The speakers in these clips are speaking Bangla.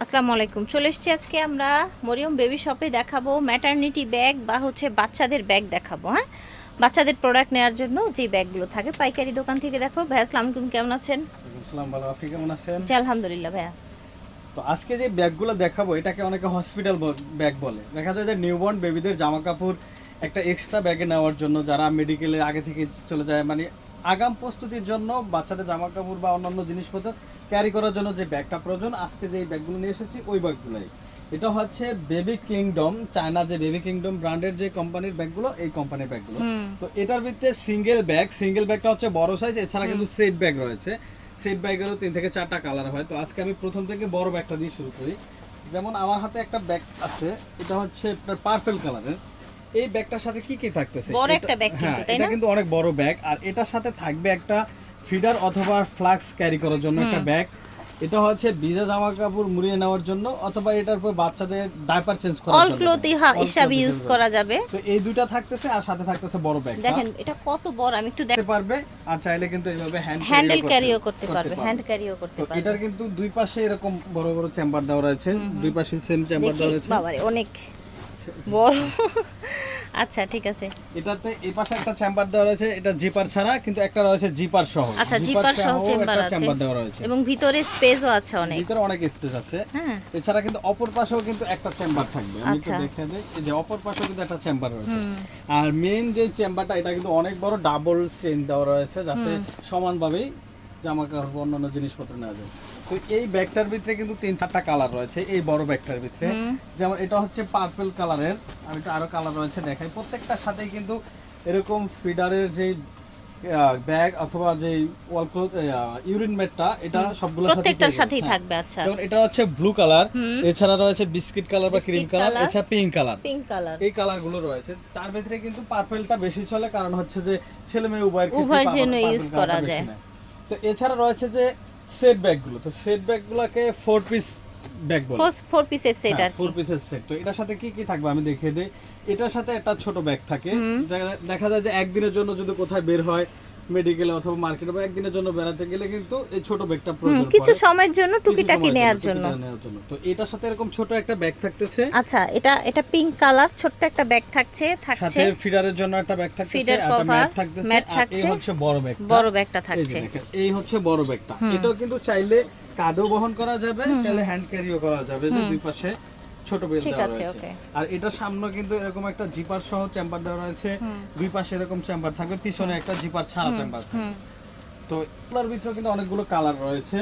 আসসালামু আলাইকুম। চলে এসেছি আজকে আমরা মরিয়ম বেবি শপে দেখাবো ম্যাটারনিটি ব্যাগ বা হচ্ছে বাচ্চাদের ব্যাগ দেখাবো। হ্যাঁ, বাচ্চাদের প্রোডাক্ট নেওয়ার জন্য যেই ব্যাগগুলো থাকে পাইকারি দোকান থেকে দেখো। ভাইয়া আসসালামু আলাইকুম, কেমন আছেন? আসসালাম, ভালো। আপনি কেমন আছেন? জি আলহামদুলিল্লাহ ভাইয়া। তো আজকে যে ব্যাগগুলো দেখাবো এটাকে অনেকে হসপিটাল ব্যাগ বলে। দেখা যায় যে নিউবর্ন বেবিদের জামা কাপড় একটা এক্সট্রা ব্যাগে নেওয়ার জন্য যারা মেডিকেলে আগে থেকে চলে যায়, মানে আগাম প্রস্তুতির জন্য বাচ্চাদের জামা কাপড় বা অন্যান্য জিনিসপত্র ক্যারি করার জন্য যে ব্যাগটা প্রয়োজন, আজকে যে ব্যাগগুলো নিয়ে এসেছি ওই ব্যাগগুলোই। এটা হচ্ছে বেবি কিংডম, চায়না যে বেবি কিংডম ব্র্যান্ডের যে কোম্পানির ব্যাগগুলো, এই কোম্পানির ব্যাগগুলো। তো এটার ভিতরে সিঙ্গেল ব্যাগটা হচ্ছে বড় সাইজ, এছাড়া কিন্তু সেট ব্যাগ রয়েছে। সেট ব্যাগেরও 3 থেকে 4টা কালার হয়। তো আজকে আমি প্রথম থেকে বড় ব্যাগটা দিয়ে শুরু করি। যেমন আমার হাতে একটা ব্যাগ আছে, এটা হচ্ছে আপনার পার্পল কালারের। এই ব্যাগটার সাথে কি কি থাকতেছে? বড় একটা ব্যাগ কিন্তু, তাই না? এটা কিন্তু অনেক বড় ব্যাগ, আর এটার সাথে থাকবে একটা ফিডার অথবা ফ্লাক্স ক্যারি করার জন্য একটা ব্যাগ। এটা হচ্ছে ভিজা জামা কাপড় মুড়িয়ে নেওয়ার জন্য, অথবা এটার উপর বাচ্চাদের ডাইপার চেঞ্জ করার জন্য, অল ক্লথ হিসাবে ইউজ করা যাবে। তো এই দুটো থাকতেছে, আর সাথে থাকতেছে বড় ব্যাগ। দেখেন এটা কত বড়, আমি একটু দেখতে পারবে। আর চাইলে কিন্তু এইভাবে হ্যান্ডেল ক্যারিও করতে পারবে, হ্যান্ড ক্যারিও করতে তো পারবে। এটার কিন্তু দুই পাশে এরকম বড় বড় চেম্বার দেওয়া রয়েছে, দুই পাশে সেম চেম্বার দেওয়া রয়েছে। বাবারে অনেক বড়। আচ্ছা ঠিক আছে। এটাতে এই পাশে একটা চেম্বার দেওয়া রয়েছে, এটা জিপার ছাড়া, কিন্তু একটা রয়েছে জিপার সহ। আচ্ছা, জিপার সহ চেম্বার আছে, চেম্বার দেওয়া রয়েছে এবং ভিতরে স্পেসও আছে অনেক। ভিতরে অনেক স্পেস আছে। হ্যাঁ, এছাড়া কিন্তু অপর পাশেও কিন্তু একটা চেম্বার থাকবে। আমি একটু আচ্ছা। দেখে দেই, এই যে অপর পাশেও কিন্তু একটা চেম্বার রয়েছে। আর মেইন যে চেম্বারটা, এটা কিন্তু অনেক বড়, ডাবল চেইন দেওয়া রয়েছে, যাতে সমানভাবেই জামা কাপড় অন্যান্য জিনিসপত্র নেওয়া যায়। তো এই ব্যাগটার ভিতরে কিন্তু 3-4টা কালার রয়েছে এই বড় ব্যাগটার ভিতরে। যেমন এটা হচ্ছে পার্পল কালারের, আর এটা আরো কালার রয়েছে দেখাই। প্রত্যেকটার সাথেই কিন্তু এরকম ফিডারের যে ব্যাগ অথবা যে ওয়াল ক্লথ ইউরিন ম্যাটটা, এটা সবগুলোর সাথে প্রত্যেকটার সাথেই থাকবে। আচ্ছা, যেমন এটা হচ্ছে ব্লু কালার, এছাড়া রয়েছে বিস্কিট কালার বা ক্রিম কালার, এছাড়া পিঙ্ক কালার। এই কালারগুলো রয়েছে। তার ভিতরে কিন্তু পার্পলটা বেশি চলে, কারণ হচ্ছে যে ছেলে মেয়ে উভয়ের জন্য ইউজ করা যায়। তো এছাড়া রয়েছে যে সেট ব্যাগগুলো, তো সেট ব্যাগগুলোকে 4 পিস ব্যাগ বলে। 4 পিসের সেট আর 4 পিসের সেট। তো এটার সাথে কি কি থাকবে আমি দেখিয়ে দেই। এটার সাথে একটা ছোট ব্যাগ থাকে, দেখা যায় যে একদিনের জন্য যদি কোথায় বের হয়, মেডিকেলে অথবা মার্কেটে, বা একদিনের জন্য বেড়াতে গেলে কিন্তু এই ছোট ব্যাগটা প্রয়োজন পড়ে কিছু সময়ের জন্য টুকিটাকি নেয়ার জন্য। তো এটার সাথে এরকম ছোট একটা ব্যাগ থাকতেছে। আচ্ছা, এটা পিঙ্ক কালার, ছোট্ট একটা ব্যাগ থাকছে। সাথে ফিডারের জন্য একটা ব্যাগ থাকতেছে, ফিডার একটা কভার, ম্যাট থাকতেছে, আর এই হচ্ছে বড় ব্যাগটা থাকছে। এই হচ্ছে বড় ব্যাগটা। এটাও কিন্তু চাইলে কাঁধেও বহন করা যাবে, চাইলে হ্যান্ড ক্যারিও করা যাবে, যে দুই পাশে ছোট বেল দেওয়া রয়েছে। আর এটা সামনে কিন্তু এরকম একটা জিপার সহ চেম্বার দেওয়া রয়েছে, দুই পাশে এরকম চেম্বার থাকবে, পিছনে একটা জিপার ছাড়া চেম্বার থাকবে। তো এটার ভিতরে কিন্তু অনেকগুলো কালার রয়েছে,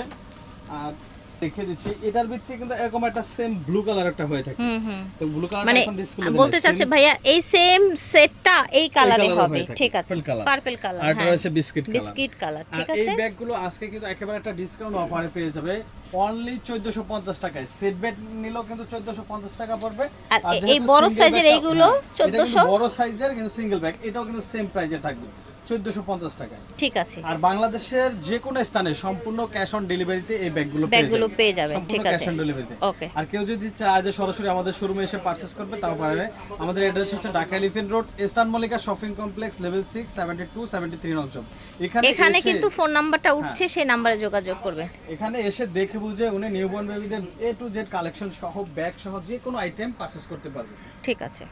আর দেখিয়ে দিচ্ছি এটার ভিতরে কিন্তু এরকম একটা সেম ব্লু কালার একটা হয়ে থাকে। তো ব্লু কালারটা এখন ডিসপ্লে বলতে চাচ্ছে ভাইয়া এই সেম সেটটা এই কালারে হবে। ঠিক আছে, পার্পল কালার, আর রয়েছে বিস্কিট কালার। ঠিক আছে, এই ব্যাগগুলো আজকে কিন্তু একেবারে একটা ডিসকাউন্ট অফারে পেয়ে যাবে, অনলি 1450 টাকায়। সেট ব্যাগ নিলেও কিন্তু 1450 টাকা পড়বে। আর এই বড় সাইজের এইগুলো 1400, বড় সাইজের কিন্তু সিঙ্গেল ব্যাগ, এটাও কিন্তু সেম প্রাইসে থাকবে 1450 টাকায়। ঠিক আছে। আর বাংলাদেশের যে কোনো স্থানে সম্পূর্ণ ক্যাশ অন ডেলিভারিতে এই ব্যাগগুলো পেয়ে যাবেন। ঠিক আছে, ক্যাশ অন ডেলিভারিতে। ওকে। আর কেউ যদি চায় যে সরাসরি আমাদের শোরুমে এসে পারচেজ করবে, তাও পারবে। আমাদের অ্যাড্রেস হচ্ছে Dhaka elephant road, eastern Mallika shopping complex, level 6, 72, 73 নং শপ। এখানে কিন্তু ফোন নাম্বারটা উঠছে, সেই নম্বরে যোগাযোগ করবে। এখানে এসে দেখে বুঝে উনি নিউবর্ন বেবিদের A to Z কালেকশন সহ ব্যাগ সহ যে কোনো আইটেম পারচেজ করতে পারবে। ঠিক আছে।